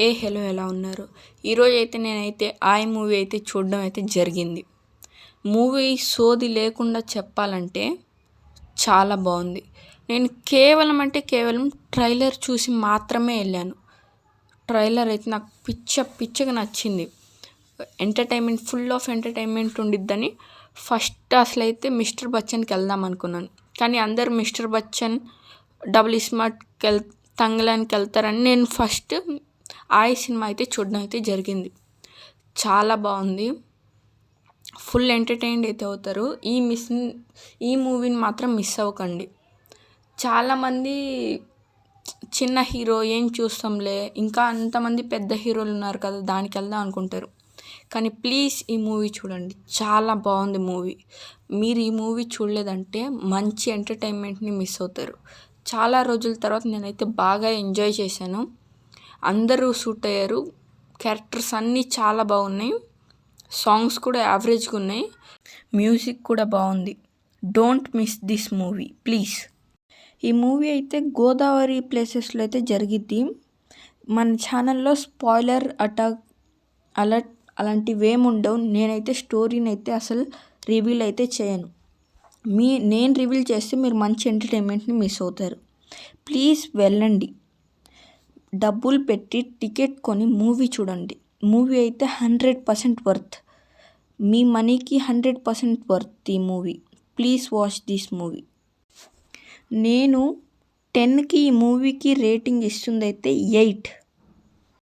Hello ఎలా ఉన్నారు? ఈరోజు అయితే నేనైతే ఆయ్ మూవీ అయితే చూడడం అయితే జరిగింది. మూవీ సోది లేకుండా చెప్పాలంటే చాలా బాగుంది. నేను కేవలం ట్రైలర్ చూసి మాత్రమే వెళ్ళాను. ట్రైలర్ అయితే నాకు పిచ్చగా నచ్చింది. ఎంటర్టైన్మెంట్, ఫుల్ ఆఫ్ ఎంటర్టైన్మెంట్ ఉండిద్దని ఫస్ట్ అసలైతే మిస్టర్ బచ్చన్కి వెళ్దాం అనుకున్నాను. కానీ అందరూ మిస్టర్ బచ్చన్ డబుల్ స్మార్ట్కి తంగలానికి వెళ్తారని నేను ఫస్ట్ ఆయ్ సినిమా అయితే చూడడం అయితే జరిగింది. చాలా బాగుంది. ఫుల్ ఎంటర్టైన్డ్ అయితే అవుతారు. ఈ మూవీని మాత్రం మిస్ అవ్వకండి. చాలామంది చిన్న హీరో ఏం చూస్తాంలే, ఇంకా అంతమంది పెద్ద హీరోలు ఉన్నారు కదా దానికి వెళ్దాం అనుకుంటారు. కానీ ప్లీజ్ ఈ మూవీ చూడండి, చాలా బాగుంది మూవీ. మీరు ఈ మూవీ చూడలేదంటే మంచి ఎంటర్టైన్మెంట్ని మిస్ అవుతారు. చాలా రోజుల తర్వాత నేనైతే బాగా ఎంజాయ్ చేశాను. అందరూ సూట్ అయ్యారు. క్యారెక్టర్స్ అన్నీ చాలా బాగున్నాయి. సాంగ్స్ కూడా యావరేజ్గా ఉన్నాయి. మ్యూజిక్ కూడా బాగుంది. Don't miss this movie please. ఈ మూవీ అయితే గోదావరి ప్లేసెస్లో అయితే జరిగిద్ది. మన ఛానల్లో స్పాయిలర్ అలర్ట్ అలాంటివి ఏమి ఉండవు. నేనైతే స్టోరీని అయితే అసలు రివీల్ అయితే చేయను. నేను రివీల్ చేస్తే మీరు మంచి ఎంటర్టైన్మెంట్ని మిస్ అవుతారు. ప్లీజ్ వెళ్ళండి, డబ్బులు పెట్టి టికెట్ కొని మూవీ చూడండి. మూవీ అయితే 100% వర్త్. మీ మనీకి 100% వర్త్ ఈ movie. Please watch this movie. నేను 10కి ఈ మూవీకి రేటింగ్ ఇస్తుంది అయితే 8.